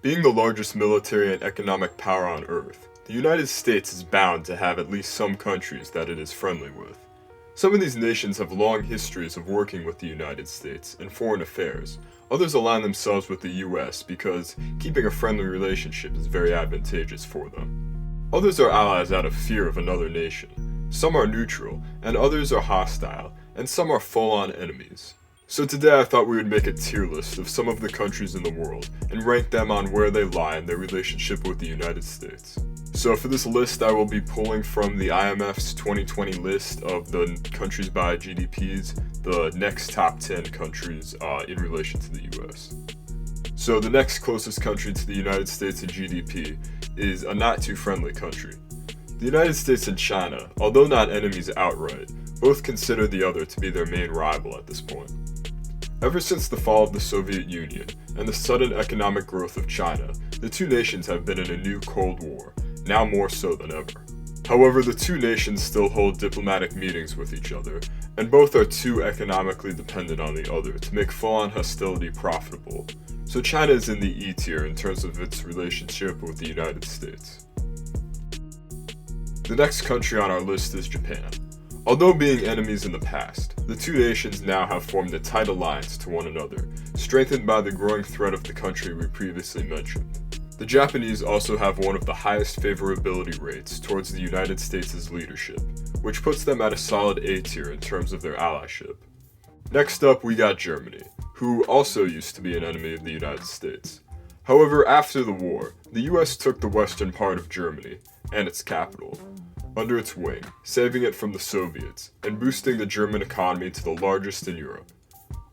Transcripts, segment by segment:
Being the largest military and economic power on Earth, the United States is bound to have at least some countries that it is friendly with. Some of these nations have long histories of working with the United States in foreign affairs. Others align themselves with the US because keeping a friendly relationship is very advantageous for them. Others are allies out of fear of another nation. Some are neutral, and others are hostile, and some are full-on enemies. So today I thought we would make a tier list of some of the countries in the world and rank them on where they lie in their relationship with the United States. So for this list I will be pulling from the IMF's 2020 list of the countries by GDPs, the next top 10 countries in relation to the US. So the next closest country to the United States in GDP is a not too friendly country. The United States and China, although not enemies outright, both consider the other to be their main rival at this point. Ever since the fall of the Soviet Union and the sudden economic growth of China, the two nations have been in a new Cold War, now more so than ever. However, the two nations still hold diplomatic meetings with each other, and both are too economically dependent on the other to make full-on hostility profitable. So China is in the E tier in terms of its relationship with the United States. The next country on our list is Japan. Although being enemies in the past, the two nations now have formed a tight alliance to one another, strengthened by the growing threat of the country we previously mentioned. The Japanese also have one of the highest favorability rates towards the United States' leadership, which puts them at a solid A tier in terms of their allyship. Next up, we got Germany, who also used to be an enemy of the United States. However, after the war, the US took the western part of Germany, and its capital, under its wing, saving it from the Soviets, and boosting the German economy to the largest in Europe.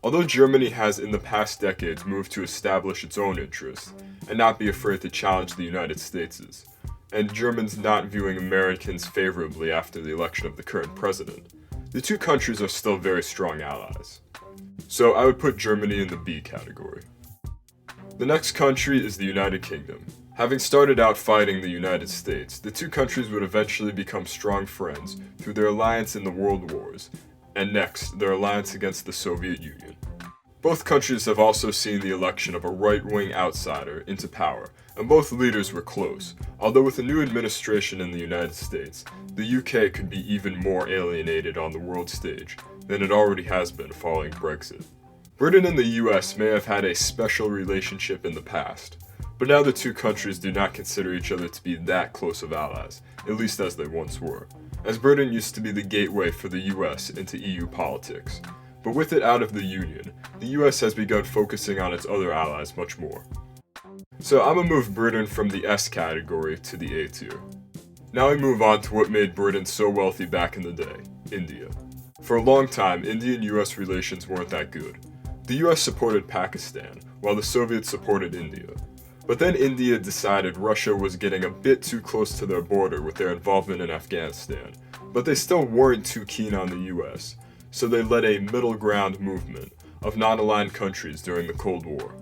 Although Germany has in the past decades moved to establish its own interests, and not be afraid to challenge the United States', and Germans not viewing Americans favorably after the election of the current president, the two countries are still very strong allies. So I would put Germany in the B category. The next country is the United Kingdom. Having started out fighting the United States, the two countries would eventually become strong friends through their alliance in the World Wars, and next, their alliance against the Soviet Union. Both countries have also seen the election of a right-wing outsider into power, and both leaders were close, although with a new administration in the United States, the UK could be even more alienated on the world stage than it already has been following Brexit. Britain and the US may have had a special relationship in the past, but now the two countries do not consider each other to be that close of allies, at least as they once were, as Britain used to be the gateway for the US into EU politics. But with it out of the Union, the US has begun focusing on its other allies much more. So I'ma move Britain from the S category to the A tier. Now I move on to what made Britain so wealthy back in the day, India. For a long time, India and US relations weren't that good. The US supported Pakistan, while the Soviets supported India. But then India decided Russia was getting a bit too close to their border with their involvement in Afghanistan, but they still weren't too keen on the US, so they led a middle ground movement of non-aligned countries during the Cold War.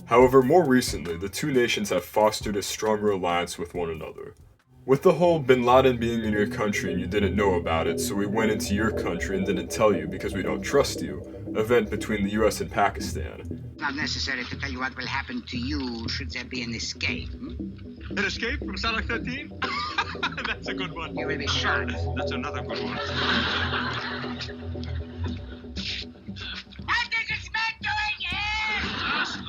However, more recently, the two nations have fostered a stronger alliance with one another. With the whole Bin Laden being in your country and you didn't know about it, so we went into your country and didn't tell you because we don't trust you, event between the US and Pakistan. It's not necessary to tell you what will happen to you should there be an escape. An escape from Sonic 13? That's a good one. You will be shot. That's another good one. What is this man doing here?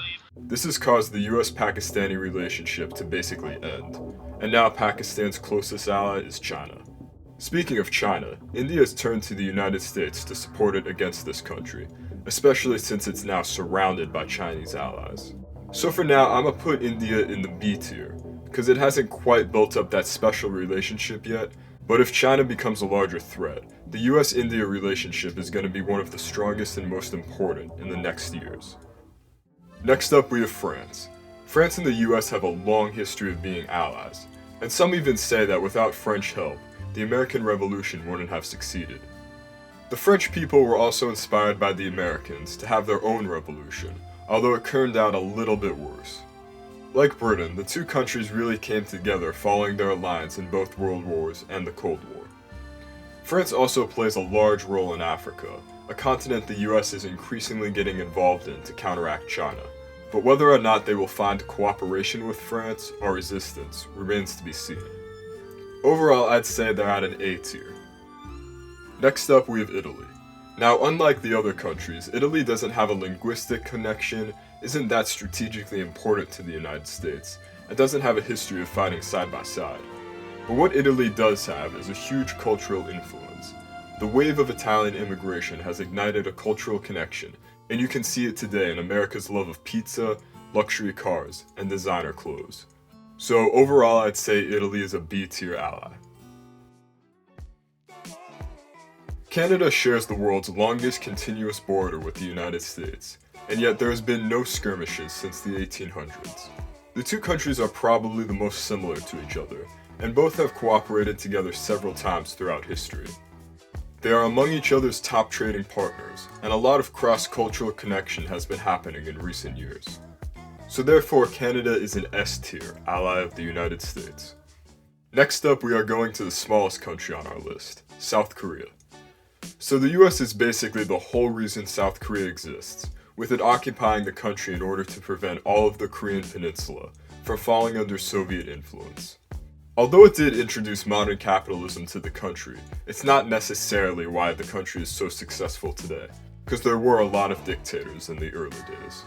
This has caused the US-Pakistani relationship to basically end, and now Pakistan's closest ally is China. Speaking of China, India has turned to the United States to support it against this country, especially since it's now surrounded by Chinese allies. So for now, I'ma put India in the B tier, because it hasn't quite built up that special relationship yet, but if China becomes a larger threat, the US-India relationship is going to be one of the strongest and most important in the next years. Next up we have France. France and the US have a long history of being allies, and some even say that without French help, the American Revolution wouldn't have succeeded. The French people were also inspired by the Americans to have their own revolution, although it turned out a little bit worse. Like Britain, the two countries really came together following their alliance in both World Wars and the Cold War. France also plays a large role in Africa, a continent the US is increasingly getting involved in to counteract China, but whether or not they will find cooperation with France or resistance remains to be seen. Overall, I'd say they're at an A tier. Next up, we have Italy. Now, unlike the other countries, Italy doesn't have a linguistic connection, isn't that strategically important to the United States, and doesn't have a history of fighting side by side. But what Italy does have is a huge cultural influence. The wave of Italian immigration has ignited a cultural connection, and you can see it today in America's love of pizza, luxury cars, and designer clothes. So overall, I'd say Italy is a B-tier ally. Canada shares the world's longest continuous border with the United States, and yet there has been no skirmishes since the 1800s. The two countries are probably the most similar to each other, and both have cooperated together several times throughout history. They are among each other's top trading partners, and a lot of cross-cultural connection has been happening in recent years. So therefore, Canada is an S-tier ally of the United States. Next up, we are going to the smallest country on our list, South Korea. So the US is basically the whole reason South Korea exists, with it occupying the country in order to prevent all of the Korean peninsula from falling under Soviet influence. Although it did introduce modern capitalism to the country, it's not necessarily why the country is so successful today, because there were a lot of dictators in the early days.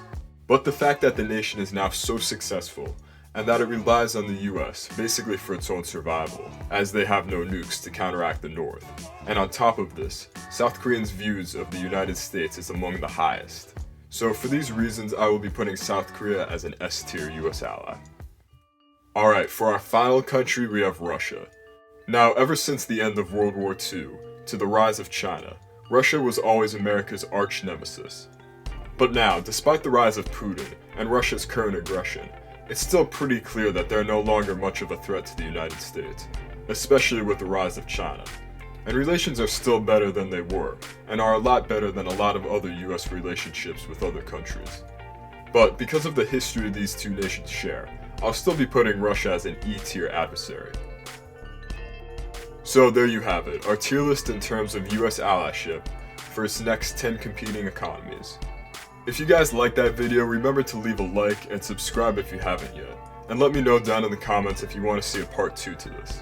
But the fact that the nation is now so successful, and that it relies on the US basically for its own survival, as they have no nukes to counteract the North. And on top of this, South Koreans' views of the United States is among the highest. So for these reasons, I will be putting South Korea as an S-tier US ally. Alright, for our final country, we have Russia. Now, ever since the end of World War II, to the rise of China, Russia was always America's arch nemesis. But now, despite the rise of Putin and Russia's current aggression, it's still pretty clear that they're no longer much of a threat to the United States, especially with the rise of China. And relations are still better than they were, and are a lot better than a lot of other US relationships with other countries. But because of the history these two nations share, I'll still be putting Russia as an E-tier adversary. So there you have it, our tier list in terms of US allyship for its next 10 competing economies. If you guys liked that video, remember to leave a like and subscribe if you haven't yet. And let me know down in the comments if you want to see a part 2 to this.